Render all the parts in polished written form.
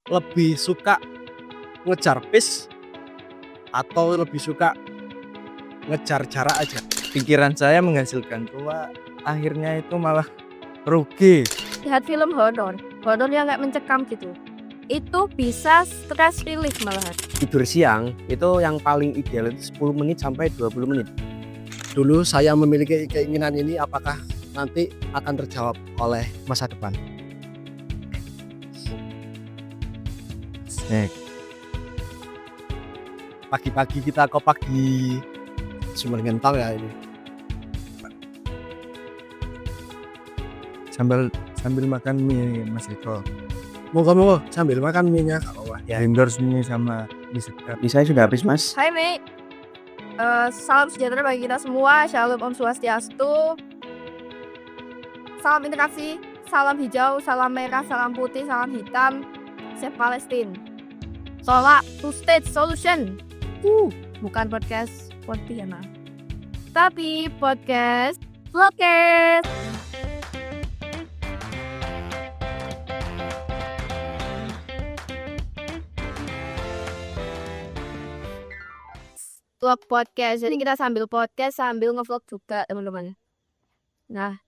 lebih suka ngejar pace atau lebih suka ngejar jarak aja? Pikiran saya menghasilkan, cuma akhirnya itu malah rugi. Lihat film horor yang kayak mencekam gitu, itu bisa stress relief malahan. Tidur siang itu yang paling ideal itu 10 menit sampai 20 menit. Dulu saya memiliki keinginan ini, apakah nanti akan terjawab oleh masa depan? Snack. Pagi-pagi kita kopak di Sumber Ngentong ya ini. Sambil makan mie Mas Eko. Moga-moga sambil makan mie-nya gak apa-apa. Ya endorse mie sama mie sedap. Mie saya sudah habis, Mas. Hai Mei, salam sejahtera bagi kita semua. Shalom Om Swastiastu. Salam interaksi, salam hijau, salam merah, salam putih, salam hitam. Save Palestine. Sola two state solution. Bukan podcast Pontianak, tapi podcast vlogcast. Vlog podcast. Jadi kita sambil podcast sambil ngevlog juga, teman-teman. Nah,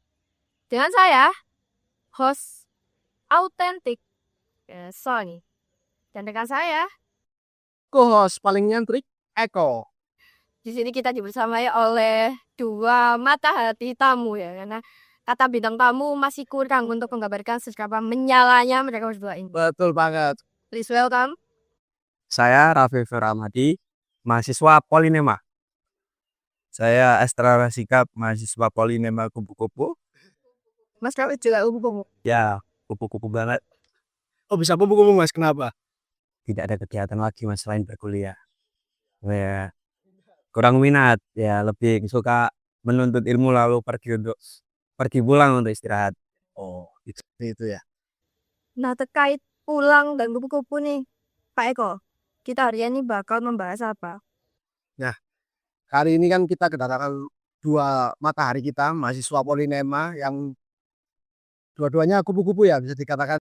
dengan saya host autentik Sony dan rekan saya. Co-host paling nyentrik Eko. Di sini kita dibersamai oleh dua mata hati tamu ya, karena kata bintang tamu masih kurang untuk menggambarkan seberapa menyalanya mereka berdua ini. Betul banget. Please welcome. Saya Raffi Feramadi, mahasiswa Polinema. Saya Astra Rasikap, mahasiswa Polinema kupu-kupu. Mas Rawit juga umum. Ya, kupu-kupu banget. Oh, bisa kupu-kupu, Mas, kenapa? Tidak ada kegiatan lagi, Mas, selain berkuliah. Ya, kurang minat, ya lebih suka menuntut ilmu lalu pergi pulang untuk istirahat. Oh, itu ya. Nah, terkait pulang dan kupu-kupu nih, Pak Eko, kita hari ini bakal membahas apa? Kali ini kan kita kedatangan dua matahari kita, mahasiswa Polinema, yang dua-duanya kupu-kupu ya, bisa dikatakan.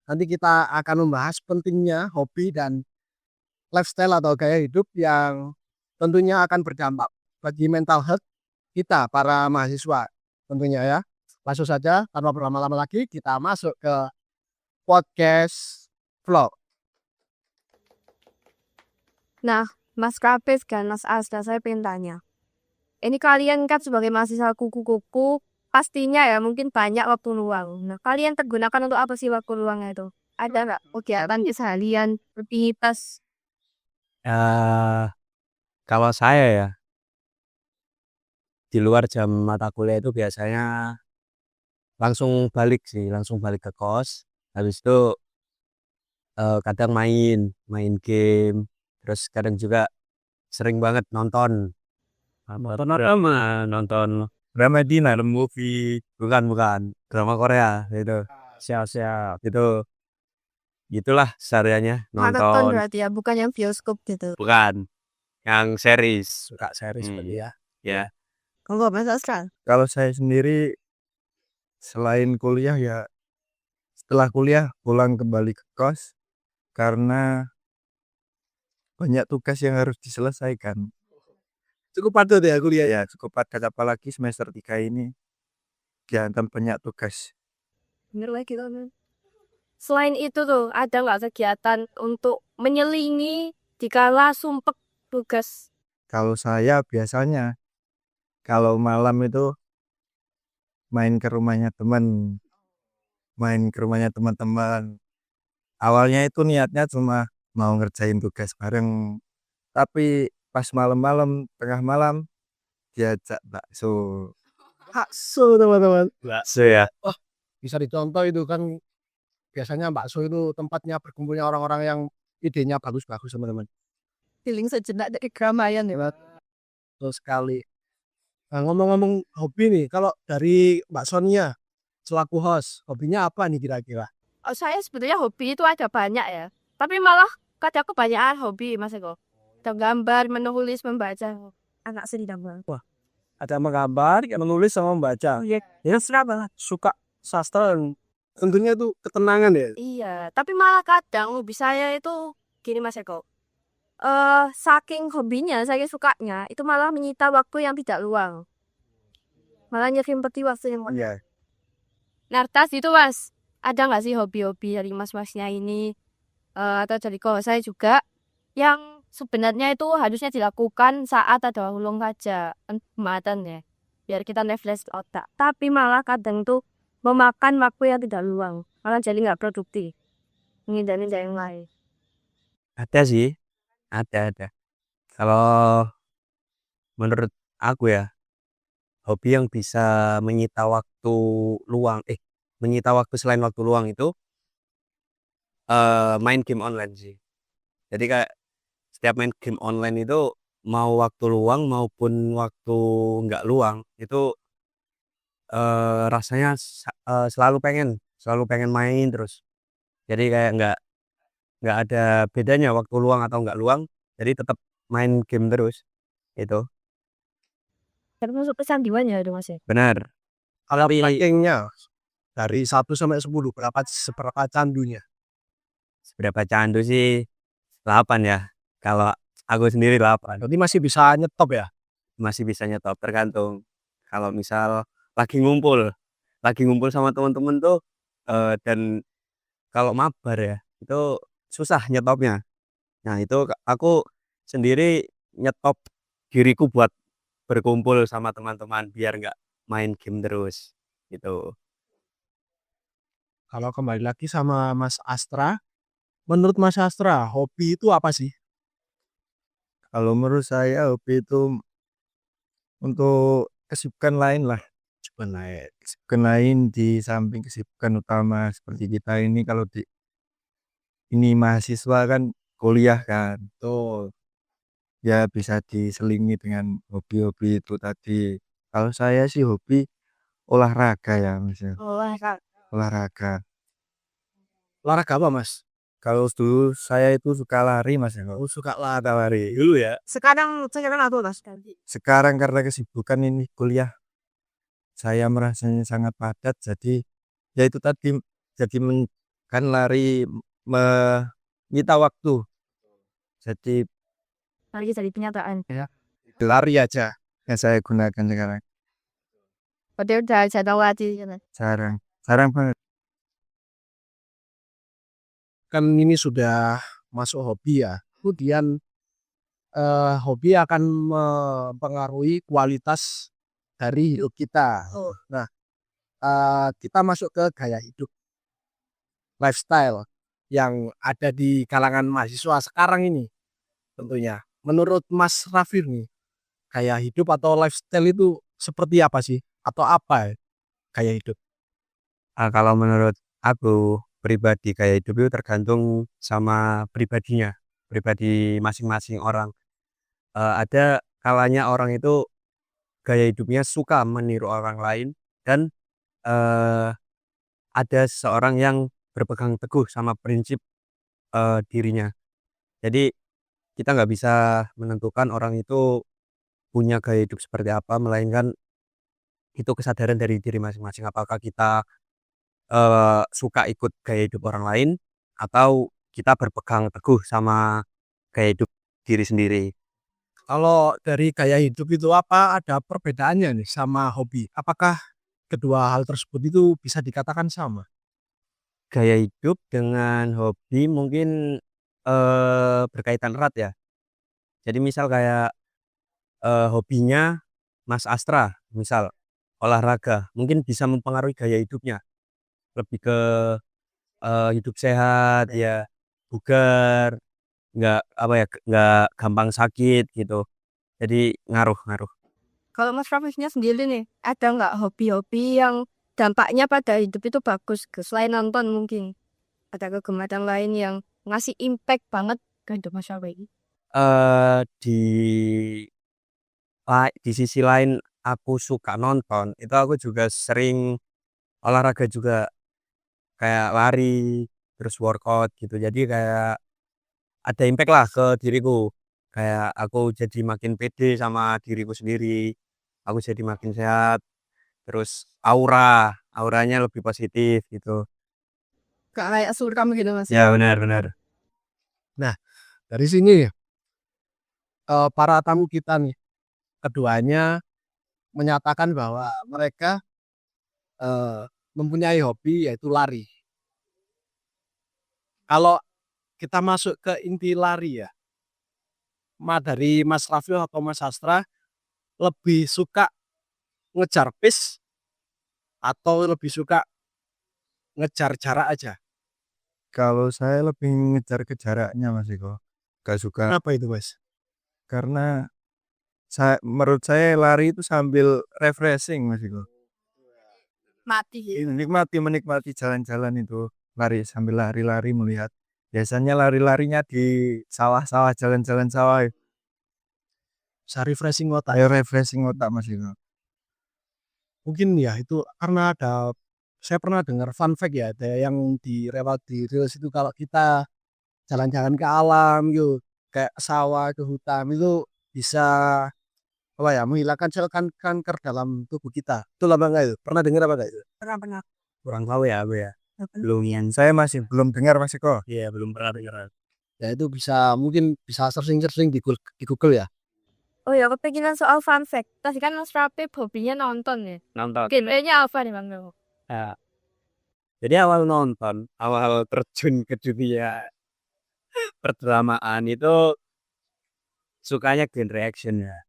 Nanti kita akan membahas pentingnya hobi dan lifestyle atau gaya hidup yang tentunya akan berdampak bagi mental health kita para mahasiswa tentunya ya. Langsung saja tanpa berlama-lama lagi kita masuk ke podcast vlog. Nah, Mas Kapis dan Mas Asda, saya pengen tanya. Ini kalian kan sebagai mahasiswa kuku-kuku, pastinya ya mungkin banyak waktu luang. Nah, kalian tergunakan untuk apa sih waktu luangnya itu? Ada nggak kegiatan keseharian, rutinitas? Kalau saya ya, di luar jam mata kuliah itu biasanya langsung balik ke kos. Habis itu kadang main game, terus kadang juga sering banget nonton Drama dinner movie. bukan drama Korea itu. Siap itu gitulah sehariannya Maraton nonton, berarti ya, bukan yang bioskop gitu. bukan yang series. Suka series seperti ya. Ya, Kalau Mas Astra? Kalau saya sendiri selain kuliah ya, setelah kuliah pulang kembali ke kos karena banyak tugas yang harus diselesaikan. Cukup padat ya kuliah ya. Ya cukup padat, apalagi semester 3 ini dihantam banyak tugas. Bener lagi gitu. Selain itu tuh, ada nggak kegiatan untuk menyelingi dikala sumpek tugas? Kalau saya biasanya kalau malam itu main ke rumahnya teman-teman. Awalnya itu niatnya cuma mau ngerjain tugas bareng, tapi pas malam-malam, tengah malam diajak bakso. Bakso teman-teman. bakso ya. Bisa dicontoh itu kan, biasanya bakso itu tempatnya berkumpulnya orang-orang yang idenya bagus-bagus teman-teman. Feeling sejenak dari keramaian ya. Betul sekali. Nah, ngomong-ngomong hobi nih, kalau dari Mbak Sonia selaku host, hobinya apa nih kira-kira? Oh, saya sebetulnya hobi itu ada banyak ya. Tapi malah kadang kebanyakan hobi Mas Eko. Ada gambar, menulis, membaca. Anak seni gambar. Ada menggambar, menulis sama membaca. Iya. Ya serah banget. Suka sastra dan tentunya itu ketenangan ya. Iya, tapi malah kadang hobi saya itu gini Mas Eko. Saking hobinya, saking sukanya, itu malah menyita waktu yang tidak luang. Malah nyerimpeti waktu yang Iya. Nartas itu Mas, ada nggak sih hobi-hobi dari mas-masnya ini atau dari kalau saya juga yang sebenarnya itu harusnya dilakukan saat ada waktu luang saja, Jumatan ya, biar kita refresh otak. Tapi malah kadang tuh memakan waktu yang tidak luang, malah jadi nggak produktif. Ngindarin yang lain. Ada sih, ada. Kalau menurut aku ya, hobi yang bisa menyita waktu luang, menyita waktu selain waktu luang itu main game online sih. Jadi kayak setiap main game online itu mau waktu luang maupun waktu nggak luang itu rasanya selalu pengen main terus. Jadi kayak nggak ada bedanya waktu luang atau nggak luang. Jadi tetap main game terus itu. Termasuk kecanduan ya itu Mas ya. Benar. Kalau Tapi rankingnya dari 1 sampai 10 seberapa candunya? seberapa candu sih 8 ya. Kalau aku sendiri 8. Berarti masih bisa nyetop ya? Masih bisa nyetop tergantung. Kalau misal lagi ngumpul sama teman-teman tuh dan kalau mabar ya itu susah nyetopnya. Nah, itu aku sendiri nyetop diriku buat berkumpul sama teman-teman biar nggak main game terus gitu. Kalau kembali lagi sama Mas Astra, menurut Mas Astra, hobi itu apa sih? Kalau menurut saya hobi itu untuk kesibukan lain lah. Kesibukan lain di samping kesibukan utama seperti kita ini kalau ini mahasiswa kan kuliah kan. Betul. Ya bisa diselingi dengan hobi-hobi itu tadi. Kalau saya sih hobi olahraga ya Mas ya. Olahraga. Olahraga. Olahraga apa Mas? Kalau dulu saya itu suka lari Mas ya. Oh, suka Suka lari. lari dulu ya. Sekarang apa Mas? Sekarang karena kesibukan ini kuliah, saya merasanya sangat padat jadi ya itu tadi jadi kan lari menyita waktu. Jadi Lagi jadi penyataan. Ya. Lari aja yang saya gunakan sekarang. Padahal udah jadwal lagi gitu. Jarang banget. kan ini sudah masuk hobi ya. Kemudian hobi akan mempengaruhi kualitas dari hidup kita. Oh. Nah, kita masuk ke gaya hidup, lifestyle yang ada di kalangan mahasiswa sekarang ini tentunya. Menurut Mas Rafir nih, gaya hidup atau lifestyle itu seperti apa sih? Atau apa gaya hidup? Kalau menurut aku pribadi kayak hidup itu tergantung sama pribadi masing-masing orang. Ada kalanya orang itu gaya hidupnya suka meniru orang lain dan eh, ada seseorang yang berpegang teguh sama prinsip dirinya. Jadi kita nggak bisa menentukan orang itu punya gaya hidup seperti apa, melainkan itu kesadaran dari diri masing-masing. Apakah kita suka ikut gaya hidup orang lain atau kita berpegang teguh sama gaya hidup diri sendiri. Kalau dari gaya hidup itu apa ada perbedaannya nih sama hobi? Apakah kedua hal tersebut itu bisa dikatakan sama? Gaya hidup dengan hobi mungkin berkaitan erat ya. Jadi misal kayak hobinya Mas Astra, misal olahraga, mungkin bisa mempengaruhi gaya hidupnya. Lebih ke hidup sehat ya, bugar, nggak apa ya, nggak gampang sakit gitu. Jadi ngaruh. Kalau Mas Rafifnya sendiri nih, ada nggak hobi-hobi yang dampaknya pada hidup itu bagus selain nonton mungkin? Ada kegemaran lain yang ngasih impact banget ke hidup Mas Rafif ini? Di di sisi lain aku suka nonton, itu aku juga sering olahraga juga, kayak lari, terus workout gitu. Jadi kayak ada impact lah ke diriku. Kayak aku jadi makin pede sama diriku sendiri, aku jadi makin sehat, terus auranya lebih positif gitu. Gak kayak suram gitu Mas. Ya benar. Dari sini para tamu kita nih, keduanya menyatakan bahwa mereka mempunyai hobi yaitu lari. Kalau kita masuk ke inti lari ya, dari Mas Raffi atau Mas Astra lebih suka ngejar pace atau lebih suka ngejar jarak aja? Kalau saya lebih ngejar ke jaraknya Mas Iko. Gak suka Kenapa itu Mas? karena menurut saya lari itu sambil refreshing Mas Iko. Mati gitu. Menikmati jalan-jalan itu. Lari sambil lari-lari melihat. Biasanya lari-larinya di sawah-sawah, jalan-jalan sawah. Bisa refreshing otak. Ayo refreshing otak Mas Iko. Mungkin ya itu karena saya pernah dengar fun fact ya, ada yang direwat di Reels itu kalau kita jalan-jalan ke alam yuk, kayak sawah ke hutan itu bisa apa ya, menghilangkan sel kanker dalam tubuh kita. Itu apa enggak itu? Pernah dengar apa enggak itu? Pernah. Kurang tahu ya aku ya. Belum. Saya masih belum dengar Mas Iko. Iya, belum pernah dengar. Ya itu mungkin bisa searching di Google ya. Oh ya, kepikiran soal fun fact. Tadi kan Mas Rapi hobinya nonton ya. Nonton. Genrenya apa nih Bang Memo? Ya. Jadi awal nonton, awal terjun ke dunia perdramaan itu sukanya genre action ya.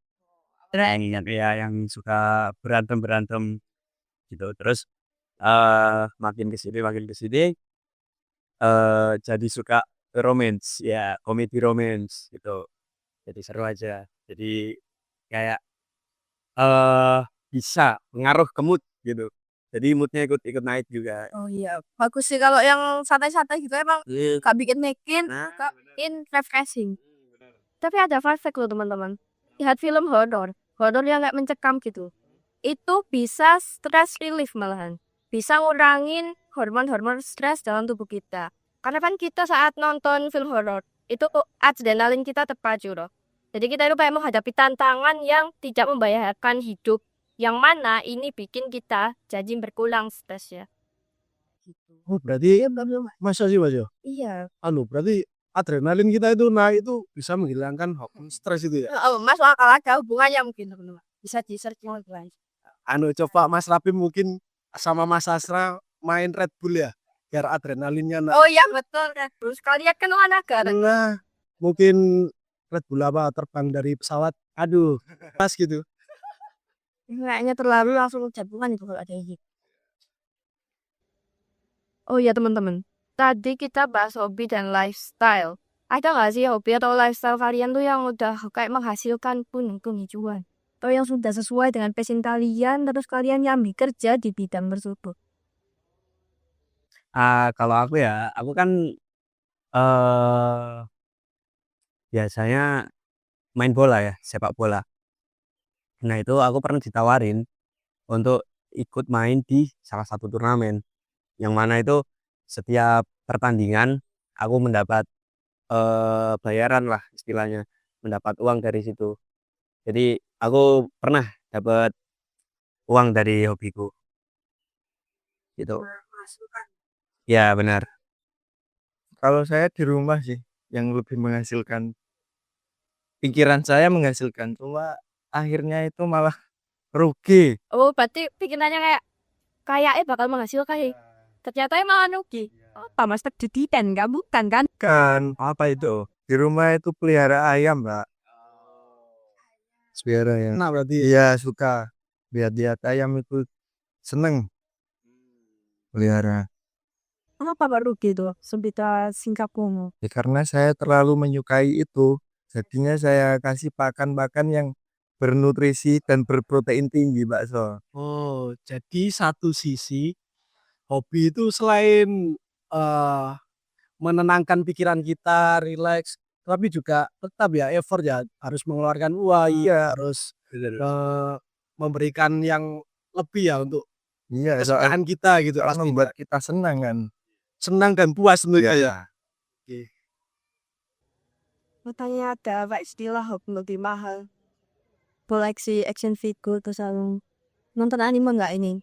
Yang suka berantem gitu. Terus makin kesini jadi suka romance ya, komedi romance gitu. Jadi seru aja. Jadi kayak bisa mengaruh ke mood gitu. Jadi moodnya ikut naik juga. Oh iya, bagus sih kalau yang santai-santai gitu emang gak bikin Nah, gak bikin refreshing. Tapi ada fun fact loh teman-teman. Lihat film horor yang gak mencekam gitu. Itu bisa stress relief malahan. Bisa ngurangin hormon-hormon stres dalam tubuh kita. Karena kan kita saat nonton film horor itu adrenalin kita terpacu loh. Jadi kita itu kayak menghadapi tantangan yang tidak membahayakan hidup. Yang mana ini bikin kita jadi berkurang stres ya. Gitu. Oh, berarti masa sih Mas yo? Iya. Berarti adrenalin kita itu naik itu bisa menghilangkan hormon stres itu ya. Mas akal ada hubungannya mungkin teman-teman. Bisa di searching lebih lanjut. Coba Mas Rapi mungkin sama Mas Astra main Red Bull ya, biar adrenalinnya naik. Oh iya betul Red Bull. Sekalian kan olahraga. Nah, mungkin Red Bull apa terbang dari pesawat. Aduh, pas gitu. Kayaknya terlalu langsung jatuhan itu kalau ada gitu. Oh iya teman-teman. Tadi kita bahas hobi dan lifestyle. Ada nggak sih hobi atau lifestyle kalian tuh yang udah kayak menghasilkan pundi cuan? Atau yang sudah sesuai dengan passion kalian terus kalian nyambi kerja di bidang tersebut? Kalau aku kan eh biasanya main bola ya, sepak bola. Nah itu aku pernah ditawarin untuk ikut main di salah satu turnamen. Yang mana itu setiap pertandingan aku mendapat bayaran lah istilahnya. Mendapat uang dari situ. Jadi aku pernah dapat uang dari hobiku. Gitu. Ya benar. Kalau saya di rumah sih yang lebih menghasilkan. Pikiran saya menghasilkan, cuma akhirnya itu malah rugi. Oh berarti pikirannya kayaknya bakal menghasilkan sih. Ternyata emang rugi. Oh, Mas dividen nggak bukan kan? Kan apa itu? Di rumah itu pelihara ayam, Mbak. Pelihara ya. Nah, berarti Iya, suka. Lihat ayam itu seneng pelihara. Kenapa baru gitu? Sebita singkat komo. Ya, karena saya terlalu menyukai itu. Jadinya saya kasih pakan-pakan yang bernutrisi dan berprotein tinggi, bakso. oh, jadi satu sisi hobi itu selain menenangkan pikiran kita, rileks, tapi juga tetap ya effort ya, harus mengeluarkan uang, Iya, harus Benar. memberikan yang lebih ya untuk Iya, kesukaan kita gitu. soalnya Pasti membuat kita senang kan. senang dan puas tentunya ya. Katanya ada apa istilah hobi lebih mahal. Koleksi action figure terus nonton anime nggak ini?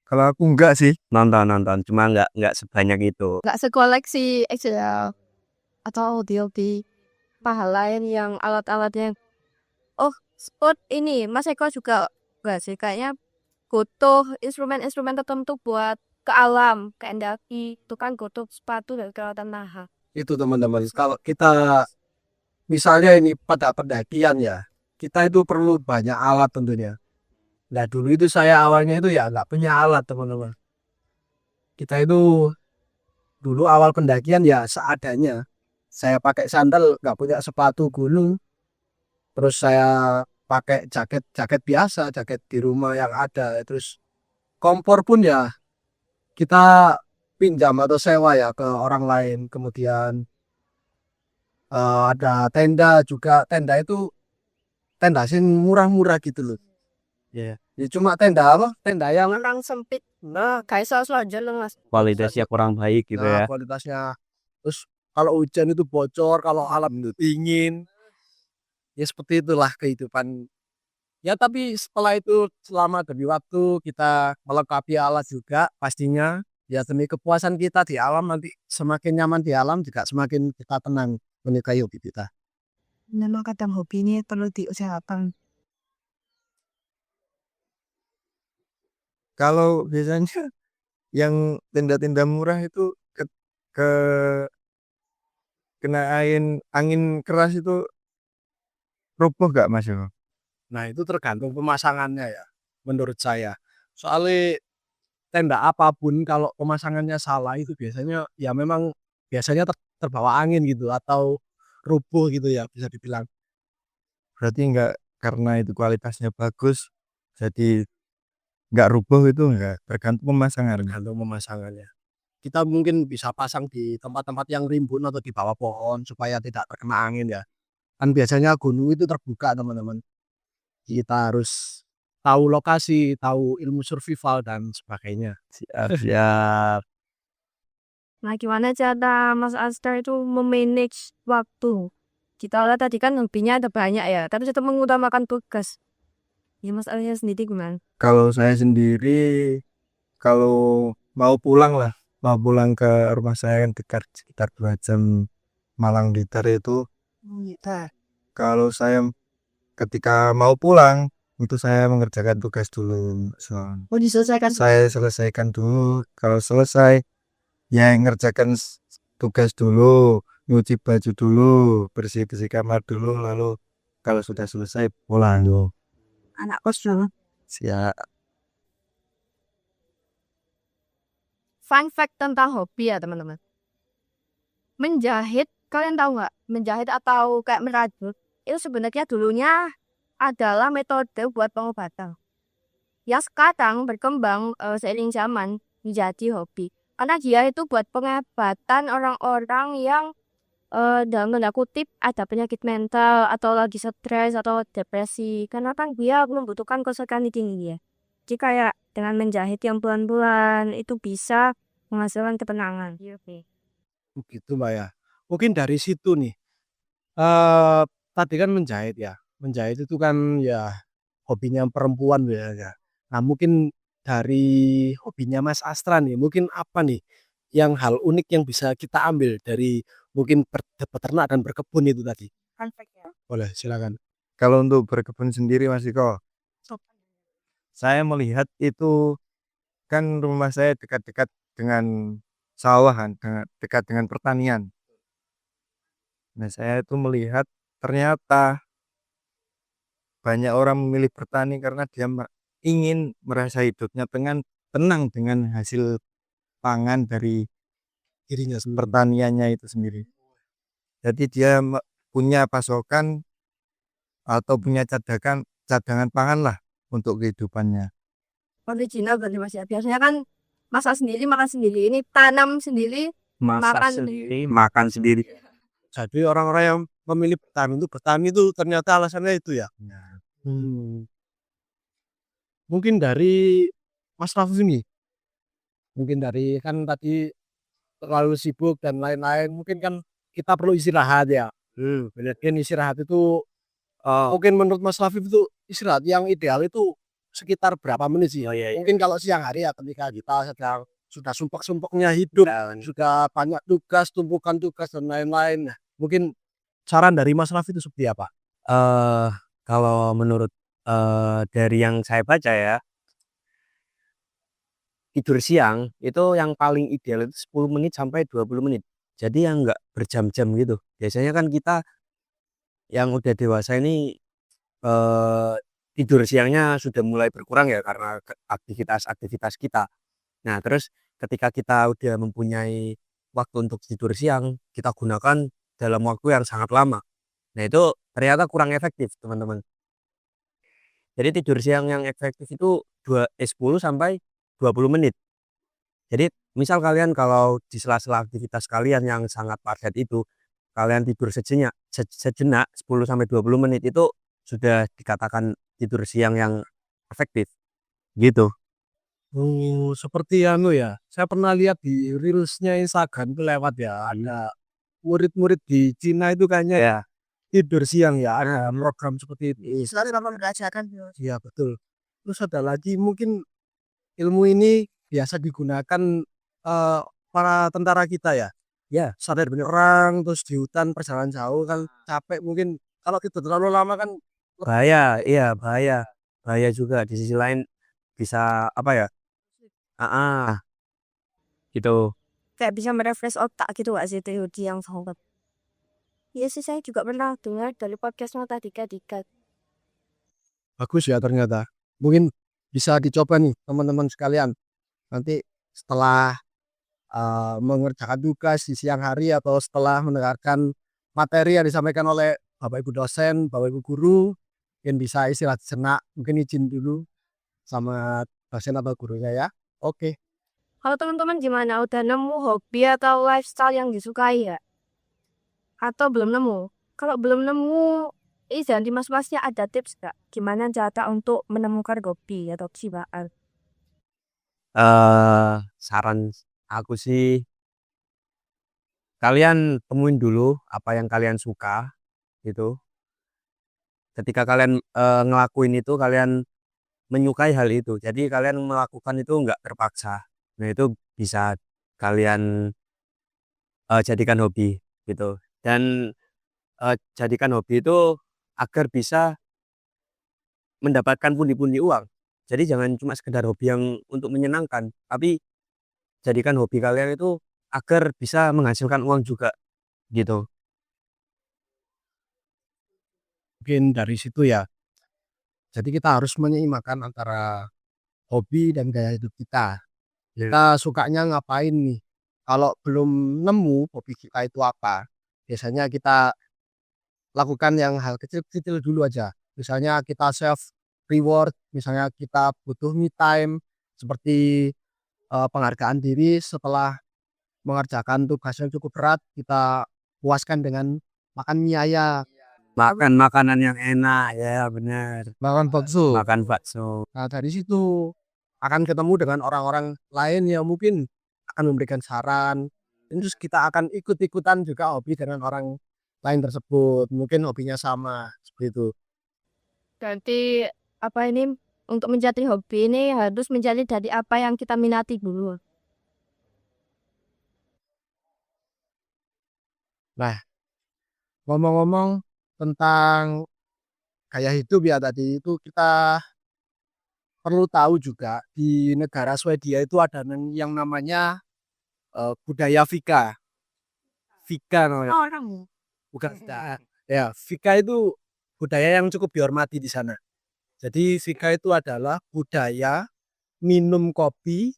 Kalau aku enggak sih. Nonton, cuma nggak sebanyak itu. Nggak sekoleksi Excel atau hobi-hobi pahala yang alat-alatnya. Oh, sport ini Mas Eko juga enggak sih? Kayaknya butuh instrumen-instrumen tertentu buat ke alam, ke endaki. Itu kan butuh sepatu dan peralatan mahal. Itu teman-teman, kalau kita misalnya ini pada pendakian ya, kita itu perlu banyak alat tentunya. Nah dulu itu saya awalnya itu ya nggak punya alat teman-teman. Kita itu dulu awal pendakian ya seadanya. Saya pakai sandal, nggak punya sepatu gunung. Terus saya pakai jaket biasa, jaket di rumah yang ada. Terus kompor pun ya kita pinjam atau sewa ya ke orang lain. Kemudian ada tenda juga. Tenda itu tenda sih murah-murah gitu loh. Ya. Ya cuma tenda apa? Tenda yang Orang sempit. Nah, kayak aja loh Mas. Kualitasnya kurang baik gitu ya. kualitasnya. Terus kalau hujan itu bocor, kalau alam itu dingin. Ya seperti itulah kehidupan. Ya tapi setelah itu selama demi waktu kita melengkapi alat juga pastinya. Ya demi kepuasan kita di alam nanti semakin nyaman di alam juga semakin kita tenang menyukai hobi kita. Memang kadang hobi ini perlu diusahakan. Kalau biasanya yang tenda-tenda murah itu ke kena angin keras itu roboh gak Mas Yo? Nah itu tergantung pemasangannya ya menurut saya. Soalnya tenda apapun kalau pemasangannya salah itu biasanya ya memang biasanya terbawa angin gitu atau rubuh gitu ya bisa dibilang. Berarti enggak karena itu kualitasnya bagus jadi enggak rubuh itu enggak, tergantung pemasangan. Tergantung pemasangannya. Kita mungkin bisa pasang di tempat-tempat yang rimbun atau di bawah pohon supaya tidak terkena angin ya. Kan biasanya gunung itu terbuka teman-teman. Kita harus tahu lokasi, tahu ilmu survival dan sebagainya. Siap. Nah, gimana cara Mas Astar itu memanage waktu? Kita lihat tadi kan hobinya ada banyak ya, tapi tetap mengutamakan tugas. Ya Mas Astar sendiri gimana? Kalau saya sendiri kalau mau pulang ke rumah saya kan dekat sekitar 2 jam Malang Blitar itu. Kalau saya ketika mau pulang itu saya mengerjakan tugas dulu. Oh, diselesaikan. Saya selesaikan dulu. Kalau selesai ya ngerjakan tugas dulu, nyuci baju dulu, bersih-bersih kamar dulu, lalu kalau sudah selesai pulang dulu. Anak kos dong. Siap. Fun fact tentang hobi ya teman-teman. Menjahit, kalian tahu nggak? Menjahit atau kayak merajut itu sebenarnya dulunya adalah metode buat pengobatan. Yang sekarang berkembang seiring zaman menjadi hobi. Karena dia itu buat pengobatan orang-orang yang dalam tanda kutip ada penyakit mental atau lagi stres atau depresi. Karena kan dia membutuhkan konsentrasi tinggi ya. Jadi kayak dengan menjahit yang pelan-pelan itu bisa menghasilkan ketenangan. Begitu Mbak ya. Mungkin dari situ nih. Tadi kan menjahit ya. Menjahit itu kan ya hobinya perempuan biasanya. Nah mungkin dari hobinya Mas Astra nih, mungkin apa nih yang hal unik yang bisa kita ambil dari mungkin beternak dan berkebun itu tadi? Fun fact ya. Boleh silakan. Kalau untuk berkebun sendiri Mas Iko, saya melihat itu kan rumah saya dekat-dekat dengan sawah kan, dekat dengan pertanian. Nah, saya itu melihat ternyata banyak orang memilih bertani karena dia ingin merasa hidupnya tenang dengan hasil pangan dari Dirinya sendiri. pertaniannya itu sendiri. Jadi dia punya pasokan atau punya cadangan pangan lah untuk kehidupannya. Original berarti Mas ya. Biasanya kan masak sendiri, makan sendiri. Ini tanam sendiri, makan sendiri. Makan sendiri. Jadi orang-orang yang memilih bertani itu ternyata alasannya itu ya. Nah, Mungkin dari Mas Raffi ini. Mungkin dari kan tadi terlalu sibuk dan lain-lain. Mungkin kan kita perlu istirahat ya. Benar kan istirahat itu mungkin menurut Mas Raffi itu istirahat yang ideal itu sekitar berapa menit sih. Oh, iya. Mungkin kalau siang hari ya ketika kita sedang sudah sumpek-sumpeknya hidup, sudah banyak tugas, tumpukan tugas dan lain-lain. Nah, mungkin saran dari Mas Raffi itu seperti apa? Eh, kalau menurut, dari yang saya baca ya, tidur siang itu yang paling ideal itu 10 menit sampai 20 menit. Jadi yang nggak berjam-jam gitu. Biasanya kan kita yang udah dewasa ini, eee, tidur siangnya sudah mulai berkurang ya karena aktivitas-aktivitas kita. Nah, terus ketika kita udah mempunyai waktu untuk tidur siang, kita gunakan dalam waktu yang sangat lama. Nah, itu ternyata kurang efektif, teman-teman. Jadi tidur siang yang efektif itu 10 sampai 20 menit. Jadi misal kalian kalau di sela-sela aktivitas kalian yang sangat padat itu, kalian tidur sejenak 10 sampai 20 menit itu sudah dikatakan tidur siang yang efektif, gitu. Oh, seperti ya. Saya pernah lihat di reels-nya Instagram itu lewat ya. Ada murid-murid di Cina itu kayaknya Ya, tidur siang ya. Ada program seperti itu. Selalu memang merasakan. Iya, betul. Terus ada lagi mungkin ilmu ini biasa digunakan para tentara kita ya. ya, Sadar bener perang terus di hutan perjalanan jauh kan capek mungkin kalau kita terlalu lama kan bahaya, iya bahaya. Bahaya juga di sisi lain bisa apa ya? Ah, gitu. Kayak bisa merefresh otak gitu gak sih teori yang sangat. Iya sih saya juga pernah dengar dari podcastnya tadi Dika. bagus ya ternyata. Mungkin bisa dicoba nih teman-teman sekalian. Nanti setelah mengerjakan tugas di siang hari atau setelah mendengarkan materi yang disampaikan oleh Bapak Ibu dosen, Bapak Ibu guru, mungkin bisa istirahat sejenak, mungkin izin dulu sama dosen atau gurunya ya. Oke. Kalau teman-teman gimana? Udah nemu hobi atau lifestyle yang disukai ya? Atau belum nemu? Kalau belum nemu, jangan dimas-masnya ada tips gak? Gimana cara untuk menemukan hobi atau kesukaan? Saran aku sih kalian temuin dulu apa yang kalian suka gitu. Ketika kalian, ngelakuin itu kalian menyukai hal itu. Jadi kalian melakukan itu nggak terpaksa. Nah, itu bisa kalian, jadikan hobi gitu. Dan, jadikan hobi itu agar bisa mendapatkan pundi-pundi uang. Jadi jangan cuma sekedar hobi yang untuk menyenangkan, tapi jadikan hobi kalian itu agar bisa menghasilkan uang juga, gitu. Mungkin dari situ ya. Jadi kita harus menyeimbangkan antara hobi dan gaya hidup kita. Kita sukanya ngapain nih? Kalau belum nemu hobi kita itu apa, biasanya kita lakukan yang hal kecil-kecil dulu aja. Misalnya kita self reward, misalnya kita butuh me time, seperti penghargaan diri setelah mengerjakan tugas yang cukup berat, kita puaskan dengan makan mie ayam, Makan makanan yang enak, ya bener. makan bakso. Makan bakso. Nah, dari situ akan ketemu dengan orang-orang lain yang mungkin akan memberikan saran. Terus kita akan ikut-ikutan juga hobi dengan orang lain tersebut. Mungkin hobinya sama seperti itu. Berarti apa ini untuk menjadi hobi ini harus menjadi dari apa yang kita minati dulu. Nah, ngomong-ngomong tentang gaya hidup ya tadi itu kita perlu tahu juga di negara Swedia itu ada yang namanya budaya Fika. Fika namanya. Orang. Bukan Fika. Ya, Fika itu budaya yang cukup dihormati di sana. Jadi Fika itu adalah budaya minum kopi,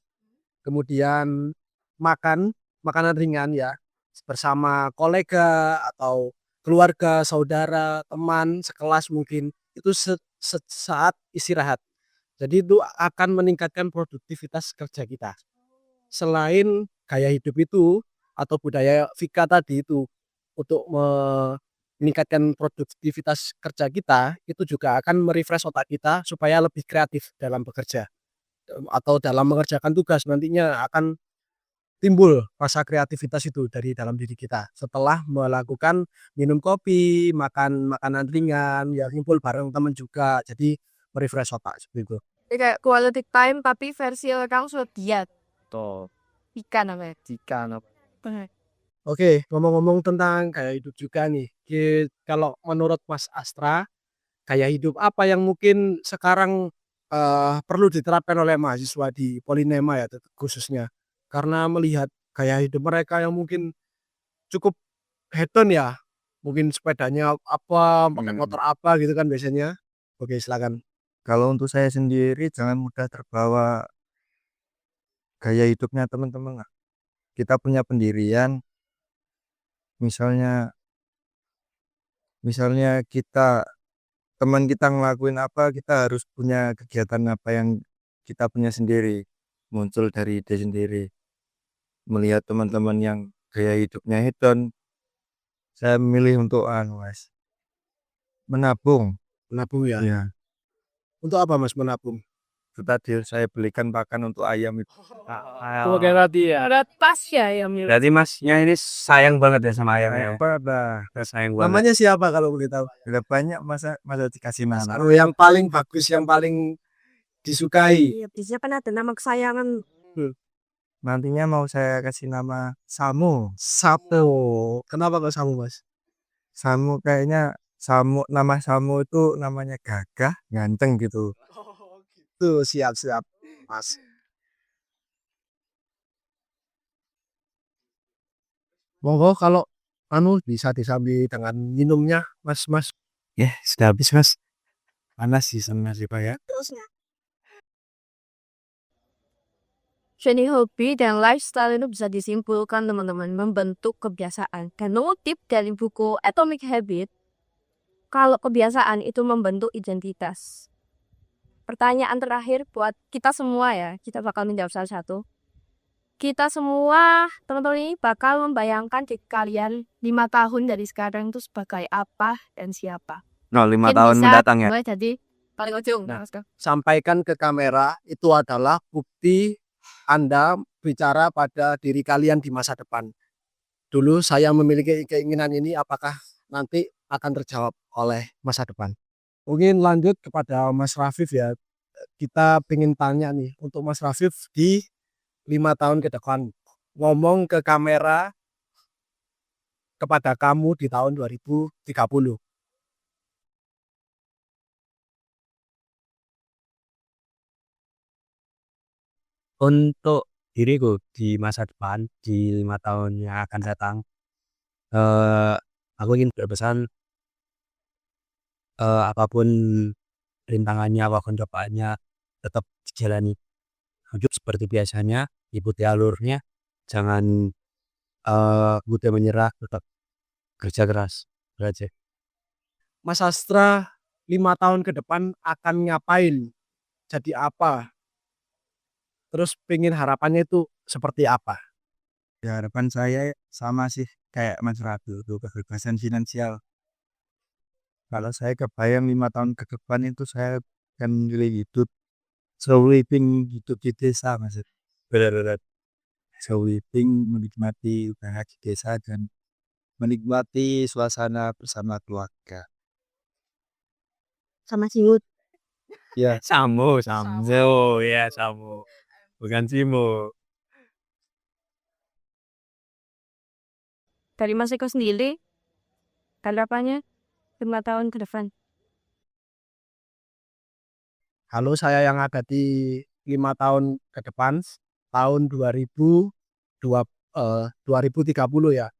kemudian makan makanan ringan ya bersama kolega atau keluarga, saudara, teman sekelas mungkin itu saat istirahat. Jadi itu akan meningkatkan produktivitas kerja kita. Selain gaya hidup itu atau budaya Fika tadi itu untuk meningkatkan produktivitas kerja kita, itu juga akan merefresh otak kita supaya lebih kreatif dalam bekerja atau dalam mengerjakan tugas. Nantinya akan timbul rasa kreativitas itu dari dalam diri kita setelah melakukan minum kopi, makan makanan ringan, ya kumpul bareng teman juga. Jadi merefresh otak seperti itu. Jadi kayak quality time tapi versi orang sudah diet. Toh, Ikan namanya. jika apa. Bener. Oke, ngomong-ngomong tentang gaya hidup juga nih. Kalau menurut Mas Astra, gaya hidup apa yang mungkin sekarang perlu diterapkan oleh mahasiswa di Polinema ya khususnya? Karena melihat gaya hidup mereka yang mungkin cukup hedon ya. Mungkin sepedanya apa, pakai motor apa gitu kan biasanya. Oke, silakan. Kalau untuk saya sendiri jangan mudah terbawa gaya hidupnya teman-teman lah. Kita punya pendirian, misalnya misalnya teman kita ngelakuin apa, kita harus punya kegiatan apa yang kita punya sendiri, muncul dari ide sendiri. Melihat teman-teman yang gaya hidupnya hedon, saya memilih untuk Mas, menabung. Menabung ya. Ya, Untuk apa Mas menabung? itu tadi saya belikan pakan untuk ayam itu. Oke tadi ya. Ada tas ya yang milik. Berarti masnya ini sayang banget ya sama ayamnya. Apa dah? Sayang banget. Namanya siapa kalau boleh tahu? Udah banyak masa dikasih nama. Oh, yang paling bagus, yang paling disukai. Iya, biasanya kan ada nama kesayangan. Nantinya mau saya kasih nama Samu. Sapo. Kenapa kok Samu Mas? Samu kayaknya nama Samu itu namanya gagah, ganteng gitu. Tuh siap-siap Mas. Monggo kalau bisa disambi dengan minumnya Mas. Ya, sudah habis Mas. Panas sih sebenarnya Pak ya. Terusnya. Jadi hobi dan lifestyle itu bisa disimpulkan teman-teman membentuk kebiasaan. Dan notip dari buku Atomic Habit, kalau kebiasaan itu membentuk identitas. Pertanyaan terakhir buat kita semua ya, kita bakal menjawab satu-satu. Kita semua, teman-teman ini bakal membayangkan di kalian 5 tahun dari sekarang itu sebagai apa dan siapa. No, 5 Mungkin tahun bisa mendatang ya. mulai jadi paling ujung. Nah. Mas Ko. Sampaikan ke kamera itu adalah bukti Anda bicara pada diri kalian di masa depan. Dulu saya memiliki keinginan ini, apakah nanti akan terjawab oleh masa depan? Mungkin lanjut kepada Mas Rafif ya. Kita pengen tanya nih untuk Mas Rafif di 5 tahun ke depan. Ngomong ke kamera kepada kamu di tahun 2030. Untuk diriku di masa depan, di 5 tahun yang akan datang, aku ingin berpesan apapun rintangannya, apapun cobaannya, tetap dijalani. Hidup seperti biasanya, ikuti alurnya, jangan mudah menyerah, tetap kerja keras. Itu aja. Mas Astra 5 tahun ke depan akan ngapain? Jadi apa? Terus pengen harapannya itu seperti apa? Ya, harapan saya sama sih kayak Mas Radu itu kebebasan finansial. Kalau saya kebayang 5 tahun ke depan itu saya akan memilih hidup slow living, hidup di desa Mas. Benar-benar slow living, menikmati usaha di desa dan menikmati suasana bersama keluarga. Sama Singut. Ya, Samu. Oh ya, Samu. Bukan Simu. Dari Mas Eko sendiri, harapannya 5 tahun ke depan. Halo, saya yang ada di 5 tahun ke depan, tahun 2030 ya.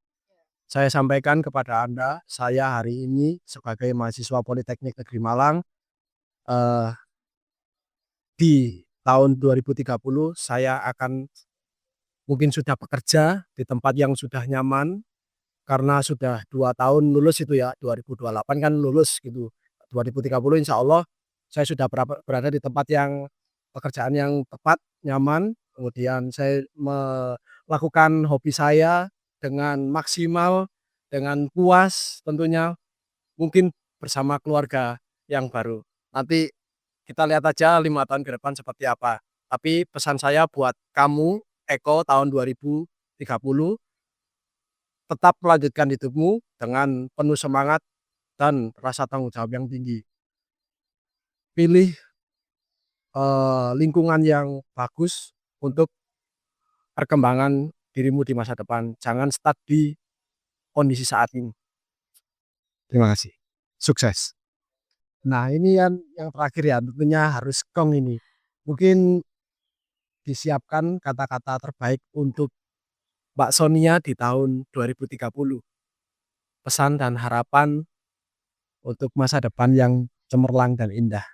Saya sampaikan kepada Anda, saya hari ini sebagai mahasiswa Politeknik Negeri Malang, di tahun 2030 saya akan mungkin sudah bekerja di tempat yang sudah nyaman, karena sudah 2 tahun lulus itu ya, 2028 kan lulus gitu. 2030 insya Allah saya sudah berada di tempat yang pekerjaan yang tepat, nyaman. Kemudian saya melakukan hobi saya dengan maksimal, dengan puas tentunya, mungkin bersama keluarga yang baru. Nanti kita lihat aja 5 tahun ke depan seperti apa. Tapi pesan saya buat kamu, Eko, tahun 2030, tetap melanjutkan hidupmu dengan penuh semangat dan rasa tanggung jawab yang tinggi. Pilih lingkungan yang bagus untuk perkembangan dirimu di masa depan. Jangan stuck di kondisi saat ini. Terima kasih. Sukses. Nah, ini yang terakhir ya, tentunya harus Kong ini. Mungkin disiapkan kata-kata terbaik untuk Mbak Sonia di tahun 2030. Pesan dan harapan untuk masa depan yang cemerlang dan indah.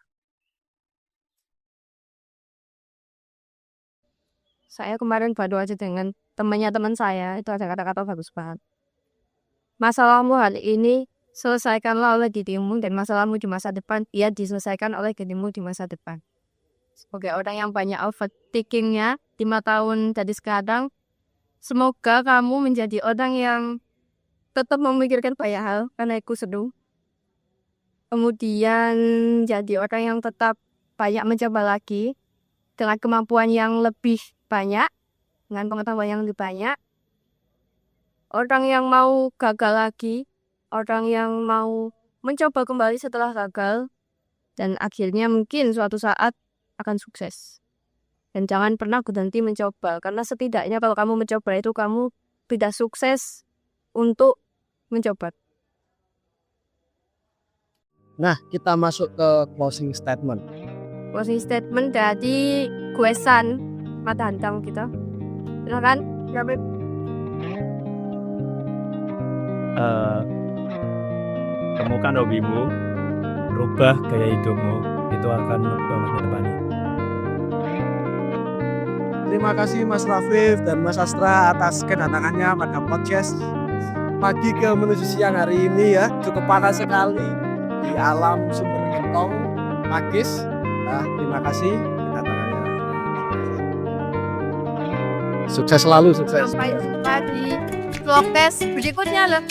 Saya kemarin baru aja dengan temannya teman saya, itu ada kata-kata bagus banget. Masalahmu hari ini selesaikanlah oleh dirimu, dan masalahmu di masa depan ya diselesaikan oleh dirimu di masa depan. Sebagai orang yang banyak overthinkingnya 5 tahun dari sekarang, semoga kamu menjadi orang yang tetap memikirkan banyak hal karena aku seru. Kemudian jadi orang yang tetap banyak mencoba lagi dengan kemampuan yang lebih banyak, dengan pengetahuan yang lebih banyak. Orang yang mau gagal lagi, orang yang mau mencoba kembali setelah gagal, dan akhirnya mungkin suatu saat akan sukses. Dan jangan pernah berhenti mencoba, karena setidaknya kalau kamu mencoba itu kamu tidak sukses untuk mencoba. Nah, kita masuk ke closing statement. Closing statement dari Guesan Mata Hantang kita. Silakan, Robert. Temukan hobimu, rubah gaya hidupmu, itu akan merubah masa depannya. Terima kasih Mas Rafif dan Mas Astra atas kedatangannya pada podcast pagi ke menuju siang hari ini ya. Cukup panas sekali di alam Sumber Gentong, Pakis. Nah, terima kasih kedatangannya. Sukses selalu, sukses. Sampai jumpa di vlog test berikutnya loh.